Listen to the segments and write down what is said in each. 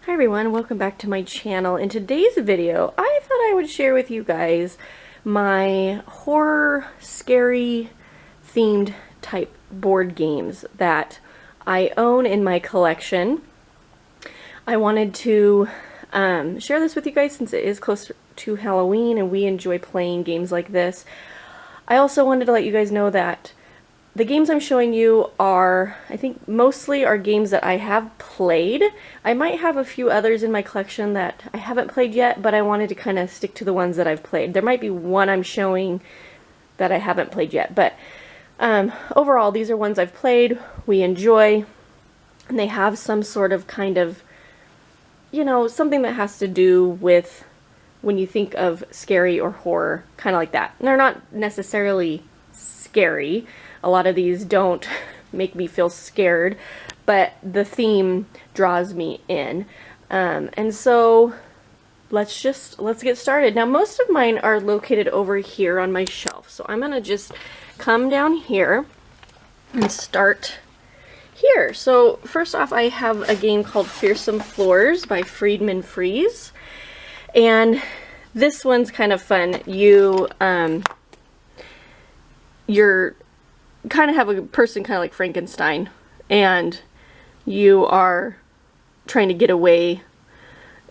Hi everyone, welcome back to my channel. In today's video, I thought I would share with you guys my horror, scary themed type board games that I own in my collection. I wanted to share this with you guys since it is close to Halloween and we enjoy playing games like this. I also wanted to let you guys know that the games I'm showing you are, I think, mostly are games that I have played. I might have a few others in my collection that I haven't played yet, but I wanted to kind of stick to the ones that I've played. There might be one I'm showing that I haven't played yet, but overall, these are ones I've played, we enjoy, and they have some sort of kind of, you know, something that has to do with when you think of scary or horror, kind of like that. And they're not necessarily scary. A lot of these don't make me feel scared, but the theme draws me in. And so let's get started. Now most of mine are located over here on my shelf, so I'm gonna just come down here and start here. So first off, I have a game called Fearsome Floors by Friedman Freeze, and this one's kind of fun. You're kind of have a person kind of like Frankenstein, and you are trying to get away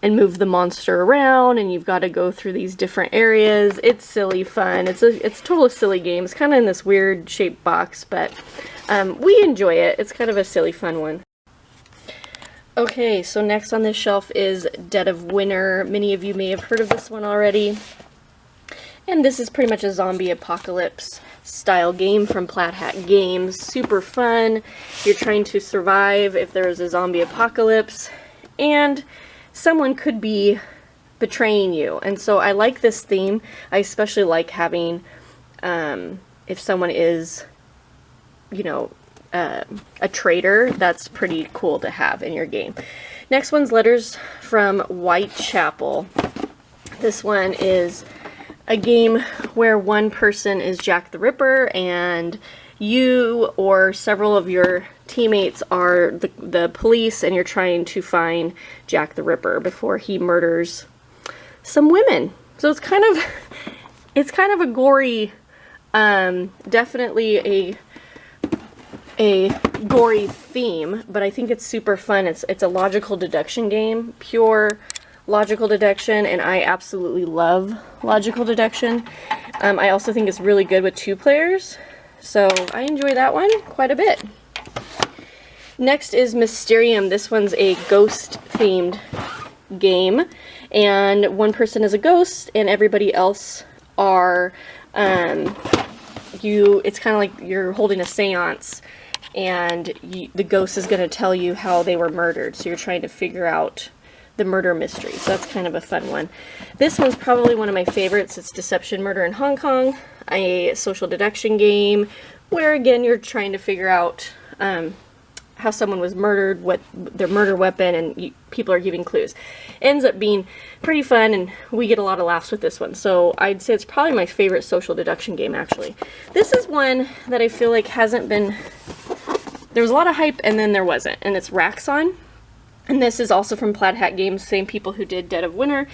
and move the monster around, and you've got to go through these different areas. It's silly fun. It's a total silly game. It's kind of in this weird shaped box, but we enjoy it. It's kind of a silly fun one. Okay, so next on this shelf is Dead of Winter. Many of you may have heard of this one already. And this is pretty much a zombie apocalypse style game from Plaid Hat Games. Super fun. You're trying to survive if there is a zombie apocalypse, and someone could be betraying you. And so I like this theme. I especially like having, if someone is, you know, a traitor, that's pretty cool to have in your game. Next one's Letters from Whitechapel. This one is a game where one person is Jack the Ripper and you or several of your teammates are the police, and you're trying to find Jack the Ripper before he murders some women. So it's kind of a gory, definitely a gory theme, but I think it's super fun. It's a logical deduction game, pure logical deduction, and I absolutely love logical deduction. I also think it's really good with 2 players, so I enjoy that one quite a bit. Next is Mysterium. This one's a ghost themed game, and one person is a ghost and everybody else are it's kind of like you're holding a seance, and the ghost is going to tell you how they were murdered, so you're trying to figure out the murder mystery. So that's kind of a fun one. This one's probably one of my favorites. It's Deception Murder in Hong Kong, a social deduction game where again you're trying to figure out how someone was murdered, what their murder weapon, and people are giving clues. It ends up being pretty fun, and we get a lot of laughs with this one. So I'd say it's probably my favorite social deduction game, actually. This is one that I feel like hasn't been, there was a lot of hype and then there wasn't, and it's Raxon. And this is also from Plaid Hat Games, same people who did Dead of Winter.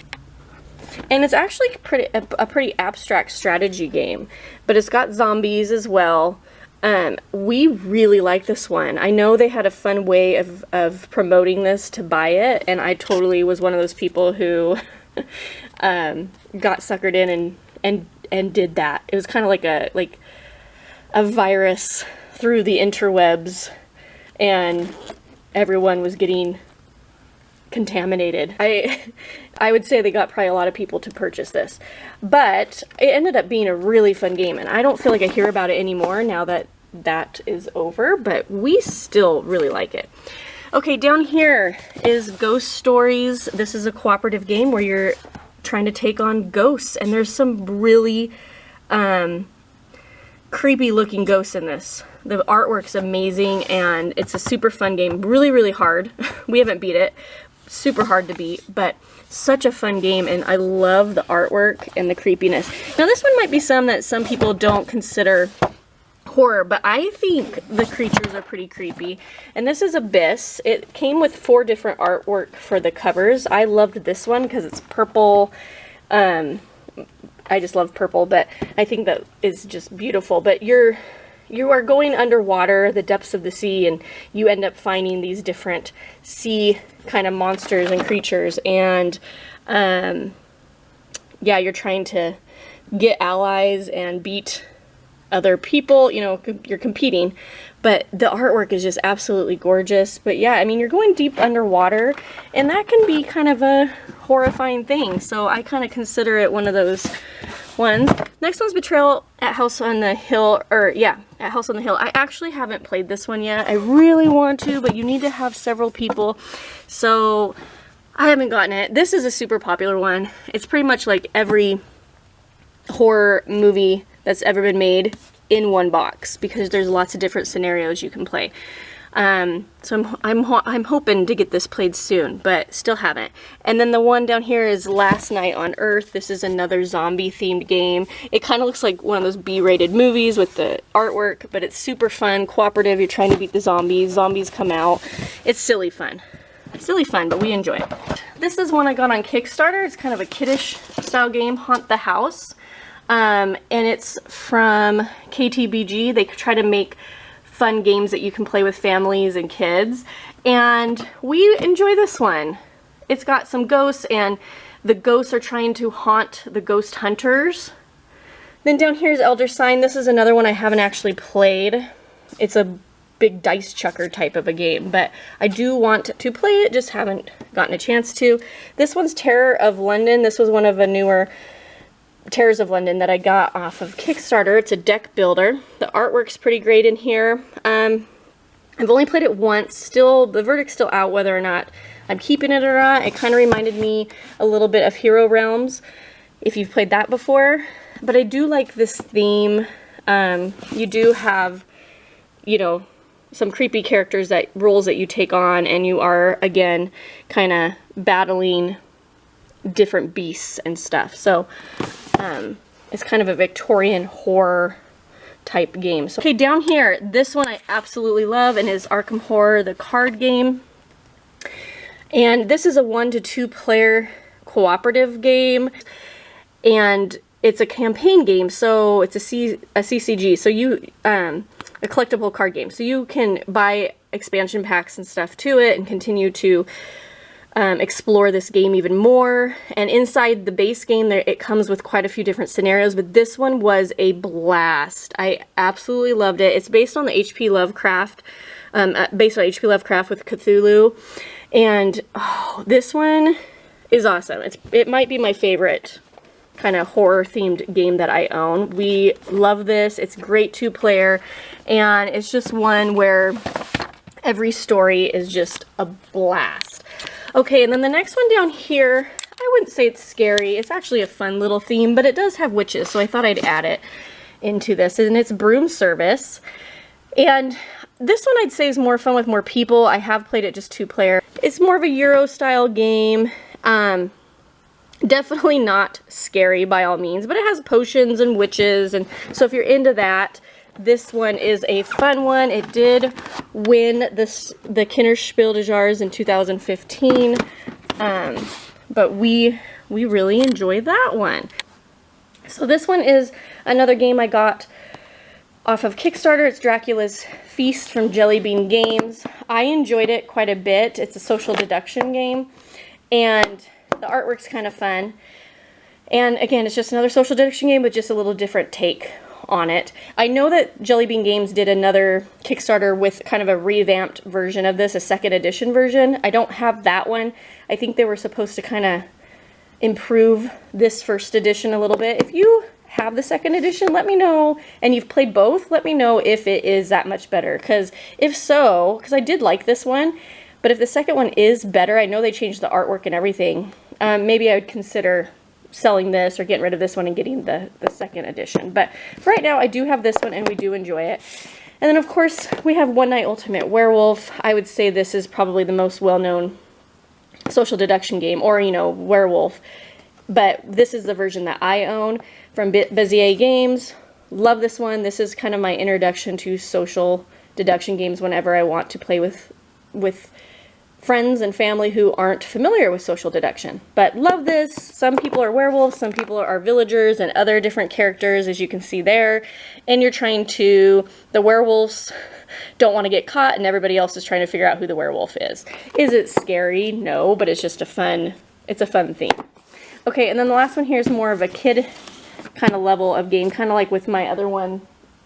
And it's actually a pretty abstract strategy game, but it's got zombies as well. We really like this one. I know they had a fun way of promoting this to buy it, and I totally was one of those people who got suckered in and did that. It was kind of like a virus through the interwebs, and everyone was getting contaminated. I would say they got probably a lot of people to purchase this, but it ended up being a really fun game, and I don't feel like I hear about it anymore now that that is over, but we still really like it. Okay, down here is Ghost Stories. This is a cooperative game where you're trying to take on ghosts, and there's some really creepy looking ghosts in this. The artwork's amazing, and it's a super fun game. Really, really hard. We haven't beat it. Super hard to beat, but such a fun game, and I love the artwork and the creepiness. Now this one might be some that some people don't consider horror, but I think the creatures are pretty creepy. And this is Abyss. It came with 4 different artwork for the covers. I loved this one because it's purple. I just love purple, but I think that is just beautiful. But you are going underwater, the depths of the sea, and you end up finding these different sea kind of monsters and creatures. And yeah, you're trying to get allies and beat other people, you know, you're competing, but the artwork is just absolutely gorgeous. But yeah, I mean, you're going deep underwater, and that can be kind of a horrifying thing, so I kind of consider it one of those ones. Next one's Betrayal at House on the Hill, or yeah, at House on the Hill. I actually haven't played this one yet. I really want to, but you need to have several people, so I haven't gotten it. This is a super popular one. It's pretty much like every horror movie that's ever been made in one box, because there's lots of different scenarios you can play. So I'm hoping to get this played soon, but still haven't. And then the one down here is Last Night on Earth. This is another zombie themed game. It kind of looks like one of those B-rated movies with the artwork, but it's super fun, cooperative. You're trying to beat the zombies. Zombies come out. It's silly fun. Silly fun, but we enjoy it. This is one I got on Kickstarter. It's kind of a kiddish style game, Haunt the House. And it's from KTBG. They try to make fun games that you can play with families and kids, and we enjoy this one. It's got some ghosts, and the ghosts are trying to haunt the ghost hunters. Then down here is Elder Sign. This is another one I haven't actually played. It's a big dice chucker type of a game, but I do want to play it, just haven't gotten a chance to. This one's Terror of London. This was one of a newer Terrors of London that I got off of Kickstarter. It's a deck builder. The artwork's pretty great in here. I've only played it once. Still, the verdict's still out whether or not I'm keeping it or not. It kind of reminded me a little bit of Hero Realms, if you've played that before. But I do like this theme. You do have, you know, some creepy characters, roles that you take on, and you are, again, kind of battling different beasts and stuff. So it's kind of a Victorian horror type game. So, okay, down here, this one I absolutely love, and is Arkham Horror, the card game. And this is a 1 to 2 player cooperative game, and it's a campaign game, so it's a CCG, so you a collectible card game, so you can buy expansion packs and stuff to it and continue to explore this game even more. And inside the base game, it comes with quite a few different scenarios, but this one was a blast. I absolutely loved it. It's based on the H.P. Lovecraft, with Cthulhu, and this one is awesome. It might be my favorite kind of horror themed game that I own. We love this. It's great 2-player, and it's just one where every story is just a blast. Okay, and then the next one down here, I wouldn't say it's scary. It's actually a fun little theme, but it does have witches, so I thought I'd add it into this. And it's Broom Service. And this one I'd say is more fun with more people. I have played it just 2-player. It's more of a Euro-style game. Definitely not scary by all means, but it has potions and witches, and so if you're into that, this one is a fun one. It did win the Kinderspiel des Jahres in 2015, but we really enjoy that one. So this one is another game I got off of Kickstarter. It's Draculas Feast from Jelly Bean Games. I enjoyed it quite a bit. It's a social deduction game, and the artwork's kind of fun. And again, it's just another social deduction game, but just a little different take on it. I know that Jelly Bean Games did another Kickstarter with kind of a revamped version of this, a 2nd edition version. I don't have that one. I think they were supposed to kind of improve this 1st edition a little bit. If you have the 2nd edition, let me know. And you've played both, let me know if it is that much better. Because if so, because I did like this one, but if the second one is better, I know they changed the artwork and everything, maybe I would consider selling this or getting rid of this one and getting the 2nd edition. But for right now, I do have this one, and we do enjoy it. And then, of course, we have One Night Ultimate Werewolf. I would say this is probably the most well-known social deduction game, or, you know, werewolf. But this is the version that I own from Bezier Games. love this one. This is kind of my introduction to social deduction games whenever I want to play with friends and family who aren't familiar with social deduction. But love this. Some people are werewolves, some people are villagers and other different characters, as you can see there. And you're trying to, the werewolves don't want to get caught and everybody else is trying to figure out who the werewolf is. Is it scary? No, but it's just a fun theme. Okay, and then the last one here is more of a kid kind of level of game, kind of like with my other one,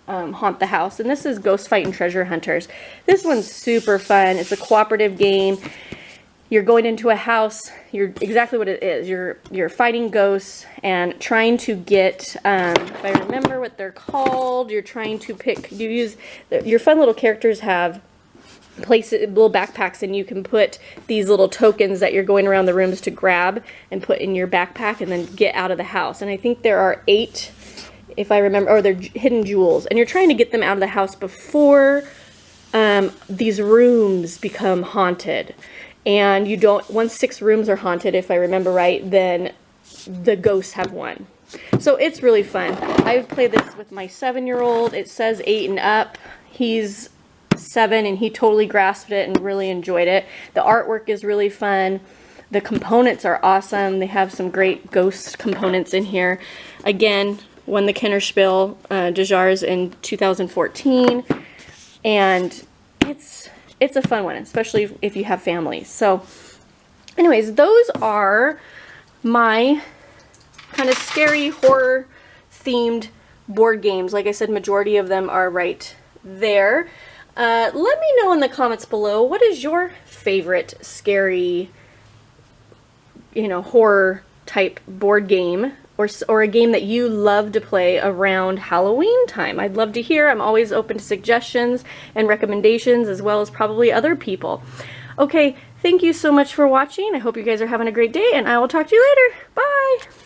Haunt the House, and this is Ghost Fight and Treasure Hunters. This one's super fun. It's a cooperative game. You're going into a house. You're exactly what it is. You're fighting ghosts and trying to get, if I remember what they're called, you're trying to pick, you use, your fun little characters have little backpacks, and you can put these little tokens that you're going around the rooms to grab and put in your backpack and then get out of the house. And I think there are 8, if I remember, or they're hidden jewels, and you're trying to get them out of the house before these rooms become haunted. And you don't, once 6 rooms are haunted, if I remember right, then the ghosts have won. So it's really fun. I've played this with my 7-year-old. It says 8 and up. He's 7 and he totally grasped it and really enjoyed it. The artwork is really fun. The components are awesome. They have some great ghost components in here. Again, won the Kennerspiel de Jars in 2014, and it's a fun one, especially if you have families. So anyways, those are my kind of scary horror themed board games. Like I said, majority of them are right there. Let me know in the comments below, what is your favorite scary, horror type board game, or a game that you love to play around Halloween time? I'd love to hear. I'm always open to suggestions and recommendations, as well as probably other people. Okay, thank you so much for watching. I hope you guys are having a great day, and I will talk to you later. Bye!